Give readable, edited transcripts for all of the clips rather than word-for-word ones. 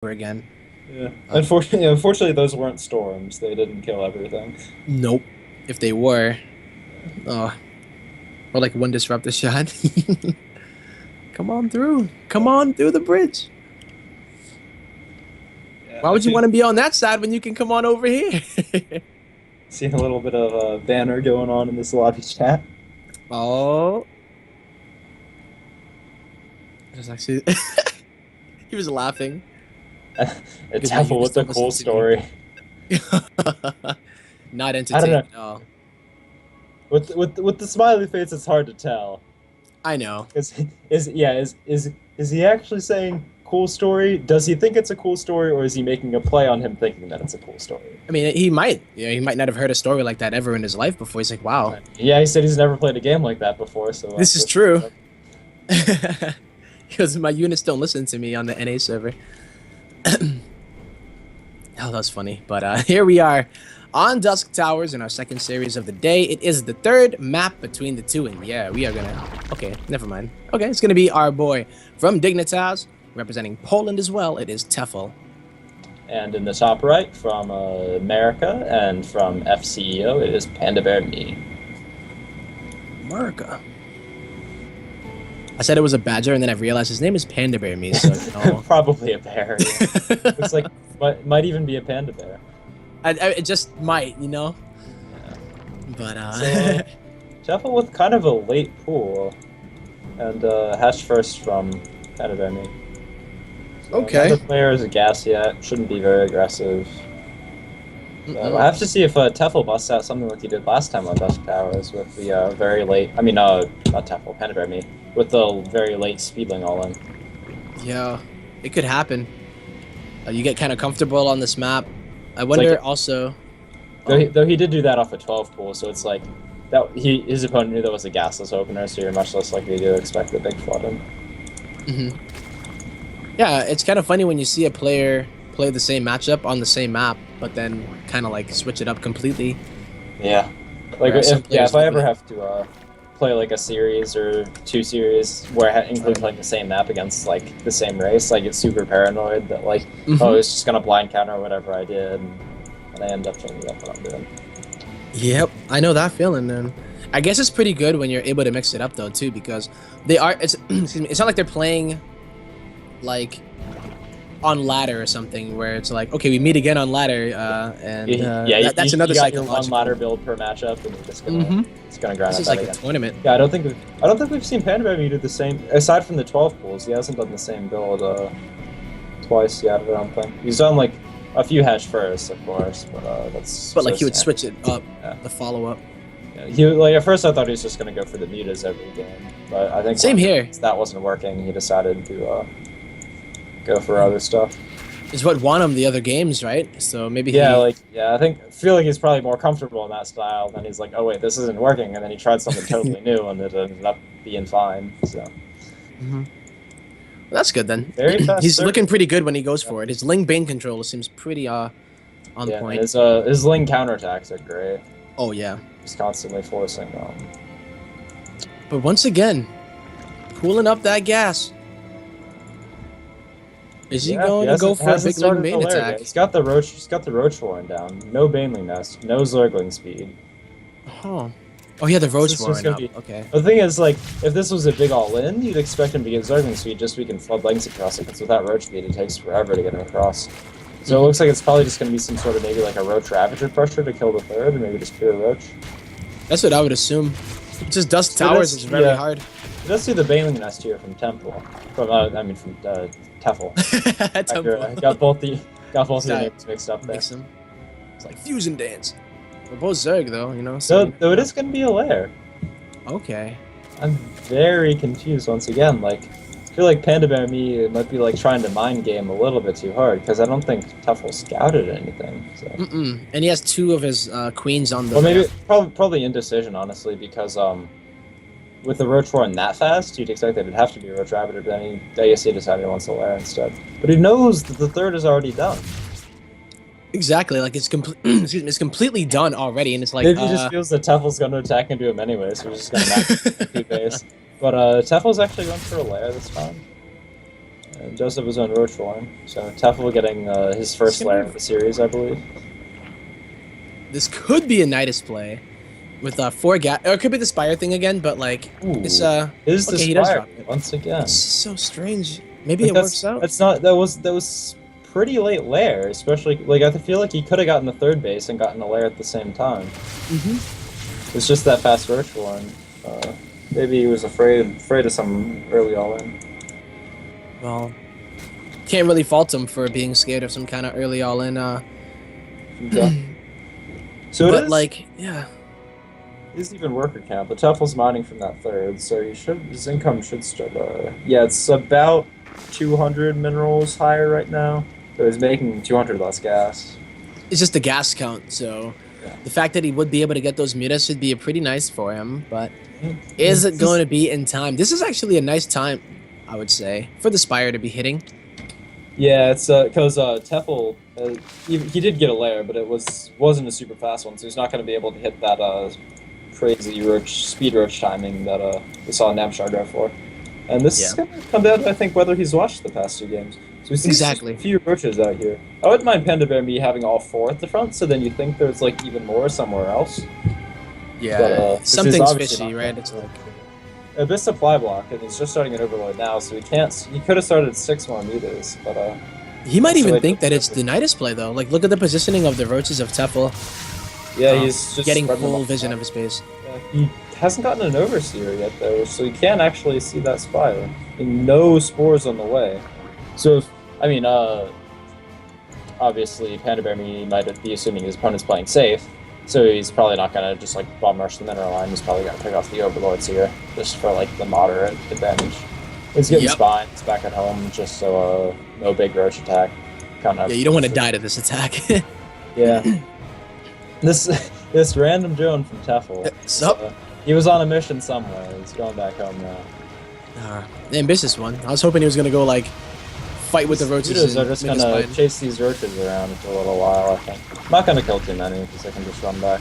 over again. Yeah. Um, Unfortunately, those weren't storms. They didn't kill everything. nope. If they were, oh, or like one disruptor shot. Come on through. Come on through the bridge. Yeah, Why I would you feel want to be on that side when you can come on over here? seeing a little bit of a banner going on in this lobby chat. Oh, just actually, he was laughing It's because my Hevel units with the don't cool listen to me. story. Not I don't entertained know. at all. With the smiley face, it's hard to tell. I know. Is he actually saying cool story? Does he think it's a cool story, or is he making a play on him thinking that it's a cool story? I mean, he might. Yeah, he might not have heard a story like that ever in his life before. He's like, "Wow, Yeah, he said he's never played a game like that before, so this is this true." Because my units don't listen to me on the NA server. Oh, that was funny. But here we are on Dusk Towers in our second series of the day. It is the third map between the two, and yeah, we are gonna. Okay, never mind. Okay, it's gonna be our boy from Dignitas, representing Poland as well. It is Tefl. And in the top right, from America and from FCEO, it is Panda Bear Me. America. I said it was a badger, and then I realized his name is Panda Bear Me. So no. Probably a bear. Yeah. Looks like might even be a panda bear. It just might, you know. Yeah. But So Jeffel with kind of a late pool, and hatched first from Panda Bear Me. So okay. neither player is a gas yet. Shouldn't be very aggressive. I have to see if Tefl busts out something like he did last time on Dusk Towers with the very late. I mean, not Tefl, Panda Bear Me, with the very late speedling all in. Yeah, it could happen. You get kind of comfortable on this map. I wonder like, also. Though he did do that off a 12 pool, so it's like that his opponent knew that was a gasless opener, so you're much less likely to expect the big flood in. Yeah, it's kind of funny when you see a player play the same matchup on the same map, but then kind of like switch it up completely. Yeah, like if I ever have to play like a series or two series where I include playing the same map against like the same race, I get super paranoid that like oh it's just gonna blind counter whatever I did, and I end up changing up what I'm doing. Yep, I know that feeling, man. I guess it's pretty good when you're able to mix it up though too, because they are. It's excuse me. It's not like they're playing like on ladder or something where it's like, okay, we meet again on ladder, and that's another you got your psychological. one ladder build per matchup, and you're just gonna it's gonna grind This out is that like again. a tournament. Yeah, I don't think we've seen Panda Bear do the same aside from the 12 pools. He hasn't done the same build twice yet. I don't think he's done like a few hatch first, of course, but that's. But like he would switch it up, the follow up. Yeah, he like at first I thought he was just gonna go for the mutas every game, but I think same here. That wasn't working. He decided to go for other stuff. Is what won him the other games, right? So maybe I feel like he's probably more comfortable in that style. Then he's like, oh wait, this isn't working, and then he tried something totally new, and it ended up being fine. So. Well, that's good then. Very fast. He's looking pretty good when he goes for it. His Ling Bane control seems pretty on point. His Ling counterattacks are great. Oh yeah. He's constantly forcing them. But once again, cooling up that gas. Is he going to go for a big Ling Bane attack? He's got the Ro4 down. No Baneling Nest. No Zergling speed. Oh. Oh yeah, the Ro4 up. Okay. The thing is, like, if this was a big all-in, you'd expect him to get Zergling speed just so we can flood lengths across it, because without Roach speed, it takes forever to get him across. So it looks like it's probably just going to be some sort of maybe like a Roach Ravager pressure to kill the third, or maybe just pure Roach. That's what I would assume. Just Dusk Towers is very hard. Let's do the Baneling Nest here from Temple. From Tefl. Temple. I got both the names mixed up there. It's like Fusion Dance. We're both Zerg though, you know. So it is going to be a lair. Okay. I'm very confused once again. Like, I feel like Panda Bear Me might be like trying to mind game a little bit too hard, because I don't think Tefl scouted anything. So. And he has two of his queens on the. Well, maybe probably indecision, honestly, because with the Roach Roar that fast, you'd expect that it'd have to be a Roach Ravager, but then I guess he decided he wants a lair instead. But he knows that the third is already done. Exactly, like it's it's completely done already, and it's like maybe he just feels that Tefl's going to attack into him anyway, so he's just going to max base. But Tefl's actually going for a lair this time. And Joseph was on Ro4, so Tefl getting his first lair of the series, I believe. This could be a Nidus play with 4 gas. Or it could be the Spire thing again, but like it's is the okay, he Spire does drop it once again. It's so strange. Maybe Like it works out. That was pretty late lair, especially like I feel like he could have gotten the 3rd base and gotten a lair at the same time. It's just that fast Roach one. Maybe he was afraid of some early all-in. Well, can't really fault him for being scared of some kind of early all-in. Yeah. So but it is, like, yeah. Is even worker count. The Tefl's mining from that 3rd, so his income should start. Yeah, it's about 200 minerals higher right now. So he's making 200 less gas. It's just the gas count, so yeah. The fact that he would be able to get those mutas should be pretty nice for him, but is it going to be in time? This is actually a nice time, I would say, for the Spire to be hitting. Yeah, it's because Tefl, he did get a lair, but it wasn't a super fast one, so he's not going to be able to hit that crazy speed roach timing that we saw Nabshard go for. And this is going to come down to, I think, whether he's watched the past 2 games. So we see a few roaches out here. I wouldn't mind Panda Bear me having all 4 at the front, so then you think there's like even more somewhere else. Yeah, but, something's fishy, right? It's like Abyss supply block, and he's just starting an Overlord now, so he can't. He could have started 6 more mutas, but he might even think that it's the Nidus play though. Like, look at the positioning of the roaches of Tefl. Yeah, he's just getting full vision of his base. He hasn't gotten an Overseer yet though, so he can't actually see that Spire. And no spores on the way. So, obviously, Panda Bear Me might be assuming his opponent's playing safe, so he's probably not gonna just like bomb rush the mineral line. He's probably gonna pick off the Overlords here, just for like the moderate advantage. He's getting spines back at home, just so no big roach attack. Kind of. Yeah, you don't want to die to this attack. Yeah. This random drone from Tefl. He was on a mission somewhere. He's going back home now. The ambitious one. I was hoping he was gonna go like fight with the roaches. Are just gonna chase these roaches around for a little while. I think. I'm not gonna kill too many because I can just run back.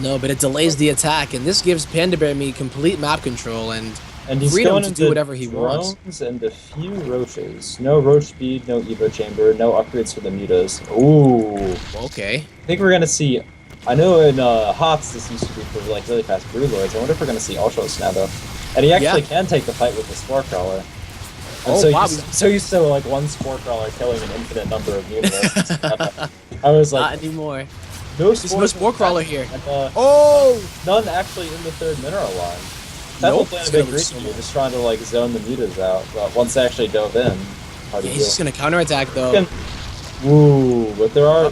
No, but it delays the attack, and this gives Panda Bear Me complete map control and he's freedom to do whatever he wants. And a few roaches. No roach speed, no Evo chamber, no upgrades for the mutas. Ooh. Okay. I think we're gonna see. I know in HOTS this used to be for like really fast broodlords. I wonder if we're gonna see Ultros now though. And he actually can take the fight with the Spore Crawler. And so used to like one Spore Crawler killing an infinite number of mutants. I was like, not anymore. No Spore Crawler here. And, none actually in the 3rd mineral line. Nope. Playing a big greedy, just trying to like zone the mutas out. But once they actually dove in, he's just gonna counterattack though. Ooh, but there are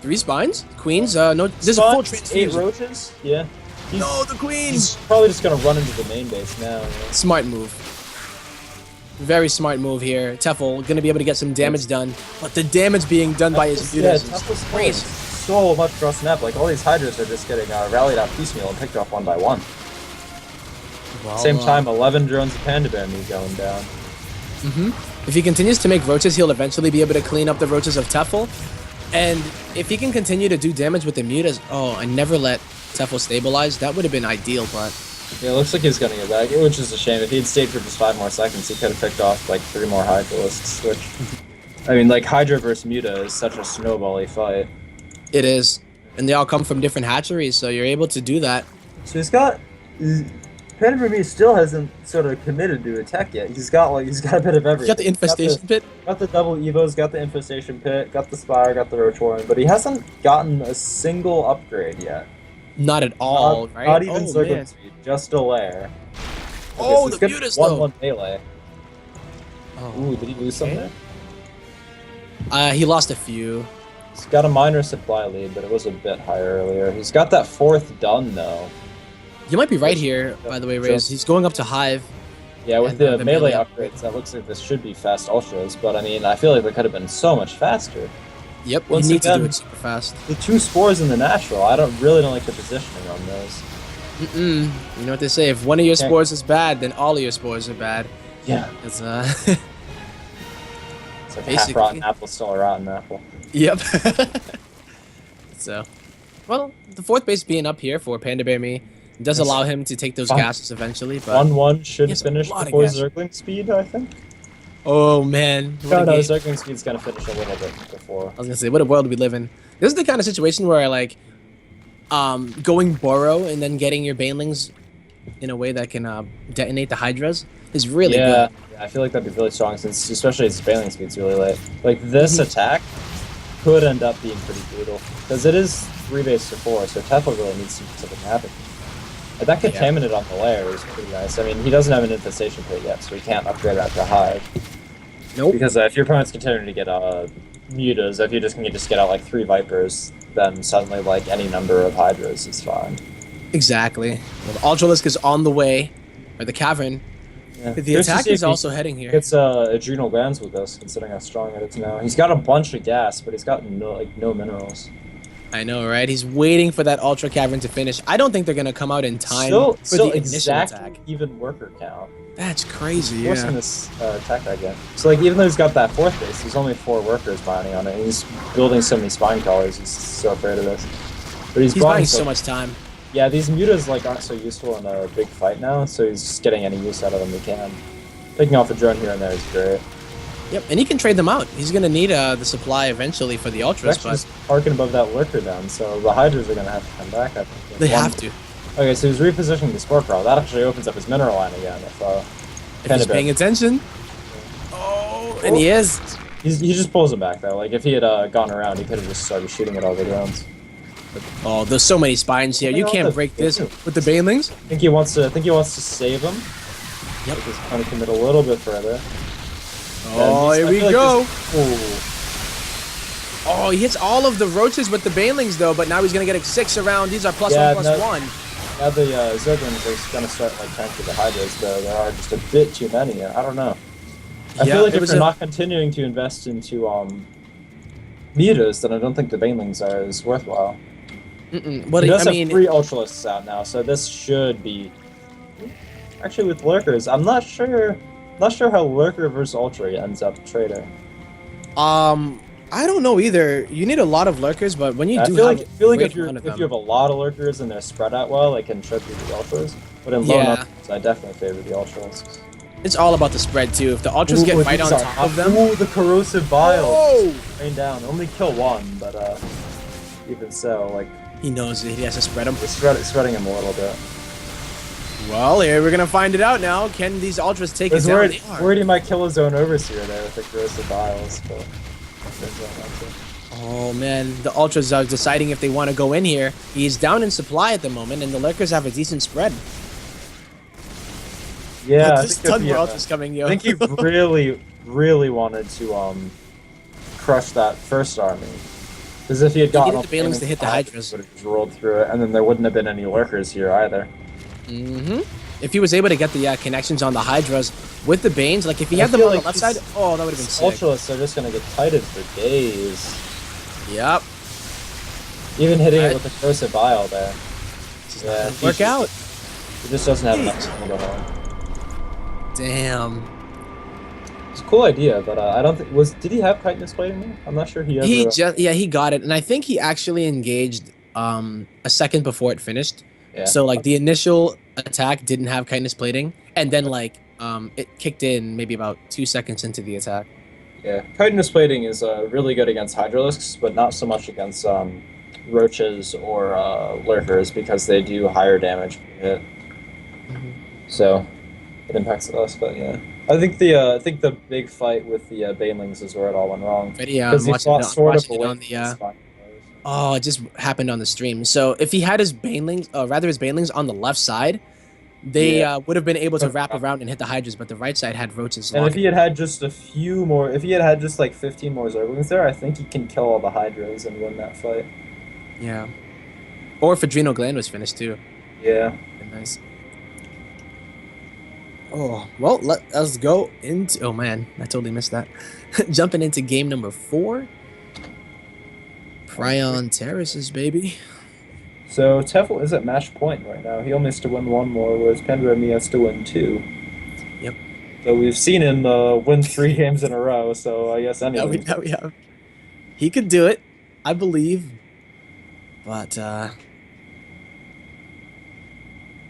3 spines, queens. No, there's a full transfusion. 8 roaches. Yeah. No, the queens. He's probably just gonna run into the main base now. Yeah. Smart move. Very smart move here. Tefl gonna be able to get some damage done, but the damage being done by his mutas is crazy. So much cross snap. Like all these hydras are just getting rallied out piecemeal and picked off one by one. Well, same time, 11 drones of Panda Bear Me going down. If he continues to make roaches, he'll eventually be able to clean up the roaches of Tefl. And if he can continue to do damage with the mutas, I never let Tefl stabilize. That would have been ideal, but yeah, it looks like he's gonna get back, which is a shame. If he'd stayed for just 5 more seconds, he could have picked off like 3 more Hydralisks, which I mean, like Hydra versus Muta is such a snowbally fight. It is, and they all come from different hatcheries, so you're able to do that. So Panda Bear Me still hasn't sort of committed to attack yet. He's got a bit of everything. He's got the infestation pit. Got the double evos, got the infestation pit, got the Spire, got the Ro4, but he hasn't gotten a single upgrade yet. Not at all, right? Not even circle speed, just a lair. Okay, so the mutas though. 1-1 melee. Ooh, did he lose something there? He lost a few. He's got a minor supply lead, but it was a bit higher earlier. He's got that 4th done though. You might be right here, by the way, Raze. He's going up to Hive. Yeah, with the melee upgrades, that looks like this should be fast ultras, but I mean, I feel like they could have been so much faster. Yep, you need to do it super fast. The 2 spores in the natural, I really don't like the positioning on those. You know what they say, if one of your spores is bad, then all of your spores are bad. Yeah. It's like a half-rotten apple, still a rotten apple. Yep. So, well, the 4th base being up here for Panda Bear Me does allow him to take those gases eventually, but 1-1 should finish before Zergling speed, I think. Oh man. What No, a no, game. Zergling's speed's gonna finish a little bit before. I was gonna say, what a world we live in. This is the kind of situation where like going Burrow and then getting your Banelings in a way that can detonate the Hydras is really Yeah, good. yeah, I feel like that'd be really strong since, especially its bailing speed's really late. Like this Mhm. attack could end up being pretty brutal because it is 3 base to 4, so Tefl really needs something to happen. And that Yeah. contaminant on the layer is pretty nice. I mean, he doesn't have an infestation pit yet, so he can't upgrade that to Hive. Nope. Because if your opponent's continuing to get mutas, if you just can just get out like 3 Vipers, then suddenly like any number of Hydras is fine. Exactly. Well, the Ultralisk is on the way, or the Cavern. Yeah. The Curious to attack see if is he also heading here. gets Adrenal Glands with this, considering how strong it is now. He's got a bunch of gas, but he's got no minerals. I know, right? He's waiting for that Ultra Cavern to finish. I don't think they're gonna come out in time Still for the initial exactly attack. even worker count. That's crazy. Forcing Yeah. this attack again. So like even though he's got that 4th base, there's only 4 workers mining on it. And he's building so many spine crawlers. He's so afraid of this. But He's buying so much time. Yeah, these mutas like aren't so useful in a big fight now, so he's just getting any use out of them he can. Picking off a drone here and there is great. Yep, and he can trade them out. He's gonna need the supply eventually for the Ultras, Actually, but just parking above that lurker down, so the Hydras are gonna have to come back. I think. they have to. Okay, so he's repositioning the Spore Crawl. That actually opens up his mineral line again. If he's paying attention. Oh, and he is. He just pulls him back though. Like if he had gone around, he could have just started shooting at all the drones. Oh, there's so many spines here. You can't break this with the Banelings. I think he wants to save him. Yep. Just kind of commit a little bit further. Oh, here we go. Ooh. Oh, he hits all of the roaches with the Banelings though, but now he's gonna get a 6 around. These are +1/+1. Now the Zerglings are gonna start like tanking the Hydras, though there are just a bit too many. I don't know. I feel like if they're not continuing to invest into mutas, then I don't think the Banelings are as worthwhile. What He does I have mean, 3 Ultralisks out now, so this should be. Actually, with Lurkers, I'm not sure. Not sure how Lurker versus Ultra ends up trading. I don't know either. You need a lot of lurkers, but when you do I have feel like a if you great amount of them, have a lot of Lurkers and they're spread out well, they can trip through the Ultras. But in low numbers, I definitely favor the Ultralisks. it's all about the spread too. If the Ultras get right on top of them, ooh, the corrosive bile. oh, Rain down. Only kill 1, but even so, like he knows that he has to spread them. it's spreading him a little bit. Well, here we're gonna find it out now. Can these Ultras take it down? Worried he might kill his own Overseer there with the corrosive biles, but Oh man, the Ultras are deciding if they want to go in here. He's down in supply at the moment, and the Lurkers have a decent spread. yeah, There's a ton more Ultras coming, yo. I think he really wanted to crush that first army. Because if he had gotten the Banelings to hit the Hydras, would have just rolled through it, and then there wouldn't have been any Lurkers here either. If he was able to get the connections on the Hydras with the Banes, like if he had them on the left side, oh, that would have been sick. Ultralists are just gonna get tighted for days. Yep. Even hitting it with the corrosive bile there. Yeah, work out. He just doesn't have enough to go home. Damn. It's a cool idea, but I don't think did he have chitinous plating there? I'm not sure he ever. He got it, and I think he actually engaged a second before it finished. Yeah. So like the initial attack didn't have chitinous plating, and then like it kicked in maybe about 2 seconds into the attack. Yeah, chitinous plating is really good against Hydralisks, but not so much against roaches or lurkers because they do higher damage per hit. So it impacts us, but yeah. I think the big fight with the Banelings is where it all went wrong. But yeah, because he fought sort of away on the. Oh, it just happened on the stream. So if he had his Banelings, his Banelings on the left side, they would have been able to wrap around and hit the Hydras, but the right side had roaches. And if he had just a few more, if he had just like 15 more Zerglings there, I think he can kill all the Hydras and win that fight. Yeah. Or if Adrenal Gland was finished too. Yeah. Nice. Oh, well, let us go into... Oh, man, I totally missed that. Jumping into game number 4. Prion Terraces, baby. So Tefl is at match point right now. He only has to win 1 more, whereas Pendrami has to win 2. Yep. So we've seen him win 3 games in a row, so I guess anything. Now we have. He could do it, I believe. But,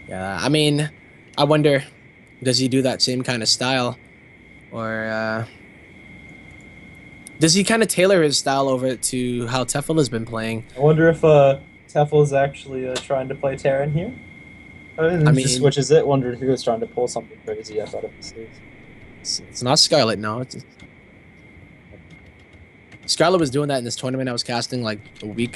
yeah, I mean, I wonder, does he do that same kind of style? or does he kind of tailor his style over to how Tefl has been playing? I wonder if Tefl is actually trying to play Terran here. I mean, just switches it. Wondered if he was trying to pull something crazy. I thought it was. It's not Scarlet, no. Scarlet was doing that in this tournament I was casting like a week